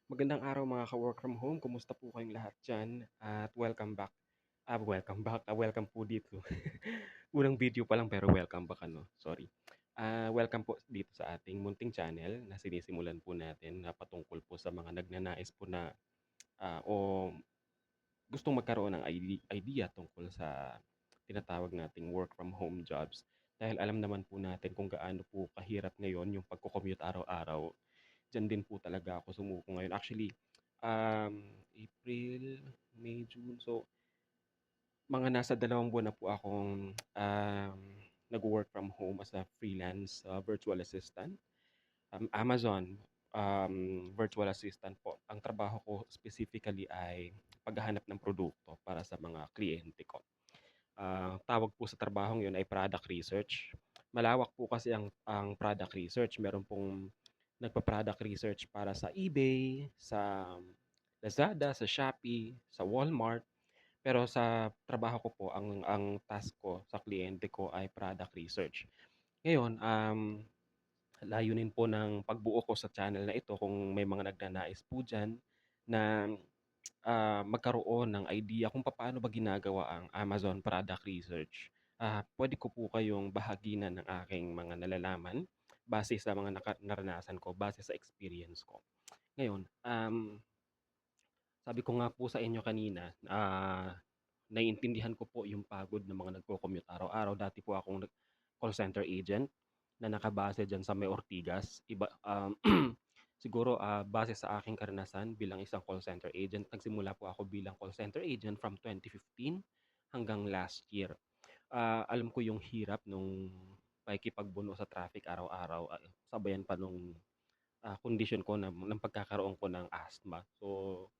Magandang araw mga ka-work from home, kumusta po kayong lahat diyan at welcome back. Welcome back, welcome po dito. Unang video pa lang pero welcome back ano, sorry. Welcome po dito sa ating munting channel na sinisimulan po natin na patungkol po sa mga nagnanais po na o gustong magkaroon ng idea tungkol sa tinatawag nating work from home jobs. Dahil alam naman po natin kung gaano po kahirap ngayon yung pagko-commute araw-araw. Diyan din po talaga ako sumuko ngayon. Actually, April, May, June. So, mga nasa 2 buwan na po akong nagwo-work from home as a freelance virtual assistant. Amazon virtual assistant po. Ang trabaho ko specifically ay paghahanap ng produkto para sa mga kliyente ko. Tawag po sa trabahong 'yun ay product research. Malawak po kasi ang product research. Meron pong nagpa-product research para sa eBay, sa Lazada, sa Shopee, sa Walmart. Pero sa trabaho ko po, ang task ko sa kliyente ko ay product research. Ngayon, layunin po ng pagbuo ko sa channel na ito kung may mga nagnanais po diyan na magkaroon ng idea kung paano ba ginagawa ang Amazon product research. Puwede ko po kayong bahaginan ng aking mga nalalaman base sa mga naranasan ko, base sa experience ko. Ngayon, sabi ko nga po sa inyo kanina, naiintindihan ko po yung pagod ng mga nagko-commute araw-araw. Dati po akong call center agent na nakabase diyan sa May Ortigas. Siguro, base sa aking karanasan bilang isang call center agent, nagsimula po ako bilang call center agent from 2015 hanggang last year. Alam ko yung hirap nung pakikipagbuno sa traffic araw-araw, sabayan pa nung, kondisyon ko ng pagkakaroon ko ng asthma. So,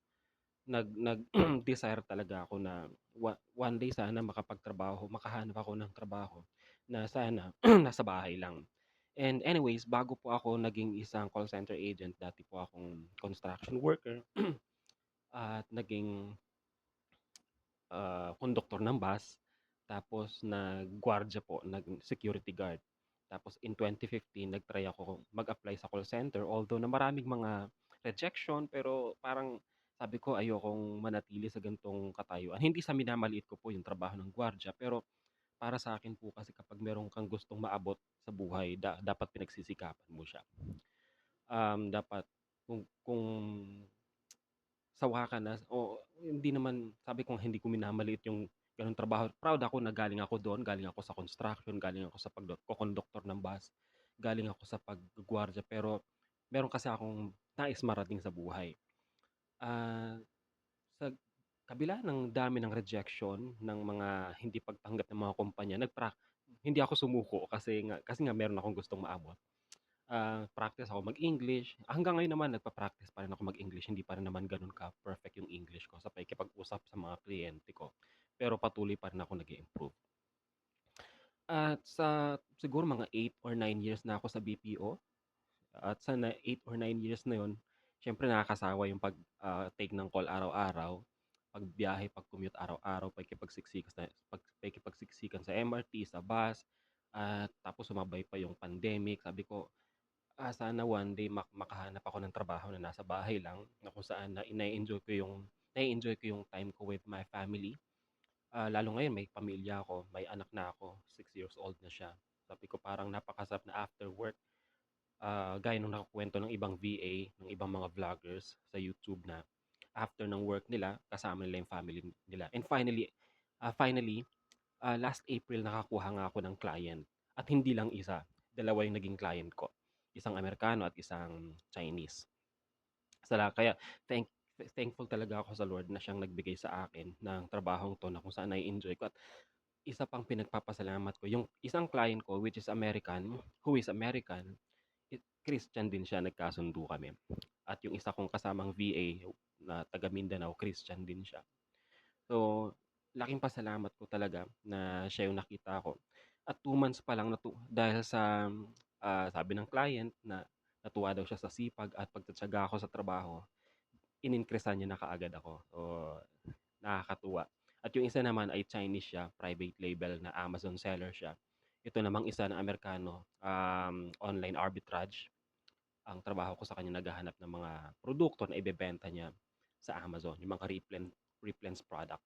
desire talaga ako na one day sana makahanap ako ng trabaho na sana nasa bahay lang. And anyways, bago po ako naging isang call center agent, dati po akong construction worker at naging, konduktor ng bus, tapos nag-gwardiya po, security guard. Tapos in 2015 nag-try ako mag-apply sa call center, although na maraming mga rejection, pero parang sabi ko ayokong manatili sa ganitong katayuan. Hindi sa minamaliit ko po yung trabaho ng gwardiya, pero para sa akin po kasi kapag meron kang gustong maabot sa buhay, dapat pinagsisikapan mo siya. Dapat kung sawa ka na o hindi naman, sabi ko hindi ko minamaliit yung gano'ng trabaho. Proud ako na galing ako do'n, galing ako sa construction, galing ako sa pagko-konduktor ng bus, galing ako sa paggugwardiya, pero meron kasi akong nais marating sa buhay. Ah, sa kabila ng dami ng rejection ng mga hindi pagtanggap ng mga kumpanya, hindi ako sumuko kasi nga meron akong gustong maabot. Practice ako mag-English. Hanggang ngayon naman nagpa-practice pa rin ako mag-English, hindi pa rin naman gano'n ka-perfect yung English ko sa pakikipag-usap sa mga kliyente ko. Pero patuloy pa rin ako nag-i-improve. At sa siguro mga 8 or 9 years na ako sa BPO, at sa 8 or 9 years na 'yon, siyempre nakakasawa yung take ng call araw-araw, pagbiyahe, pag-commute araw-araw, pakikipagsiksikan sa MRT, sa bus, at tapos sumabay pa yung pandemic. Sabi ko, sana one day makahanap ako ng trabaho na nasa bahay lang, na kung saan na nai-enjoy ko yung time ko with my family. Lalo ngayon may pamilya ako, may anak na ako, 6 years old na siya. Sabi ko parang napakasarap na after work, gaya nung nakukuwento ng ibang VA, ng ibang mga vloggers sa YouTube na after ng work nila, kasama nila yung family nila. And finally, last April nakakuha nga ako ng client, at hindi lang isa, dalawa yung naging client ko. Isang Amerikano at isang Chinese. Kaya thank thankful talaga ako sa Lord na siyang nagbigay sa akin ng trabahong 'to na kung saan nai-enjoy ko. At isa pang pinagpapasalamat ko, yung isang client ko which is American, who is American, Christian din siya, nagkasundo kami. At yung isa kong kasamang VA na taga Mindanao, Christian din siya. So, laking pasalamat ko talaga na siya yung nakita ko. At 2 months pa lang dahil sa, sabi ng client na natuwa daw siya sa sipag at pagtitiyaga ko sa trabaho, in-increase'an niya na kaagad ako. So, nakakatuwa. At yung isa naman ay Chinese siya, private label na Amazon seller siya. Ito namang isa na Amerikano, online arbitrage. Ang trabaho ko sa kanya naghahanap ng mga produkto na ibebenta niya sa Amazon, yung mga replens product.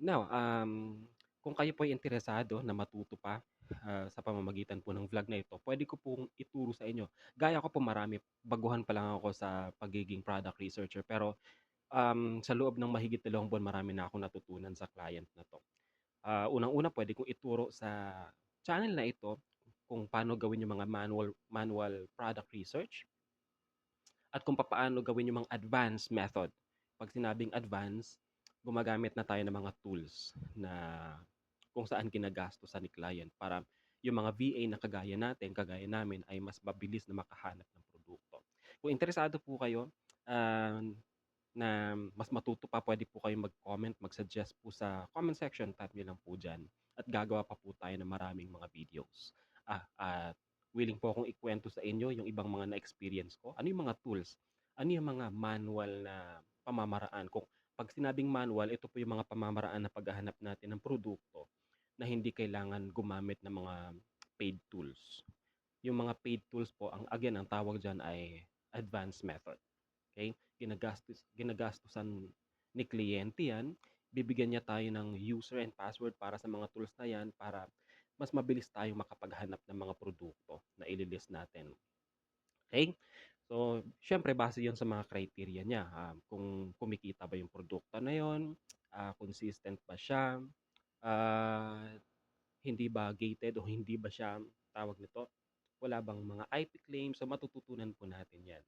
Now, kung kayo po ay interesado na matuto pa, sa pamamagitan po ng vlog na ito, puwede ko pong ituro sa inyo. Gaya ko po marami, baguhan pa lang ako sa pagiging product researcher, pero, sa loob ng mahigit 2 buwan marami na akong natutunan sa client na 'to. Unang-una puwede kong ituro sa channel na ito kung paano gawin yung mga manual product research at kung papaano gawin yung mga advanced method. 'Pag sinabing advance, gumagamit na tayo ng mga tools na kung saan ginagastusan ni client para yung mga VA na kagaya natin, kagaya namin ay mas mabilis na makahanap ng produkto. Kung interesado po kayo, ah, na mas matuto pa, puwede po kayong mag-comment, mag-suggest po sa comment section, type niyo lang po diyan at gagawa pa po tayo ng maraming mga videos. At willing po akong ikuwento sa inyo yung ibang mga na-experience ko. Ano yung mga tools, ano yung mga manual na pamamaraan. Kung 'pag sinabing manual, ito po yung mga pamamaraan na paghahanap natin ng produkto na hindi kailangan gumamit ng mga paid tools. Yung mga paid tools po, ang tawag diyan ay advanced method. Okay, ginagastusan ni kliyente 'yan, bibigyan niya tayo ng user and password para sa mga tools na 'yan para mas mabilis tayong makapaghanap ng mga produkto na ili-list natin, okay. So, siyempre base 'yun sa mga criteria niya, kung kumikita ba yung produkto na 'yun, consistent ba siya, ah, hindi ba gated o hindi ba siya, tawag nito, wala bang mga IP claims, so matututunan po natin 'yan.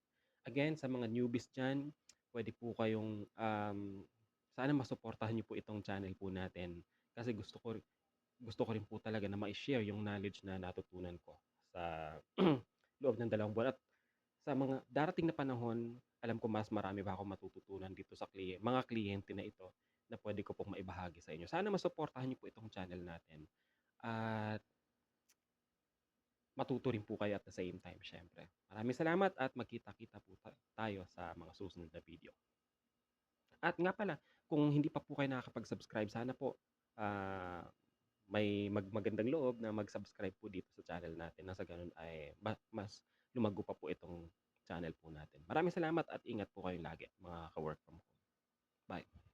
Again, sa mga newbies diyan, puwede po kayong, sana masuportahan niyo po itong channel po natin kasi gusto ko rin po talaga na mai-share yung knowledge na natutunan ko sa loob ng 2 buwan at sa mga darating na panahon, alam ko mas marami pa akong matututunan dito sa mga kliyente na ito na puwede ko pong maibahagi sa inyo. Sana masuportahan niyo po itong channel natin at matuto rin po kayo at the same time siyempre. Maraming salamat at magkita-kita po tayo sa mga susunod na video. At nga pala, kung hindi pa po kayo nakakapag-subscribe, sana po, ah, may magandang loob na mag-subscribe po dito sa channel natin na sa gano'n ay mas lumago pa po itong channel po natin. Maraming salamat at ingat po kayong lagi mga ka-work from home. Bye.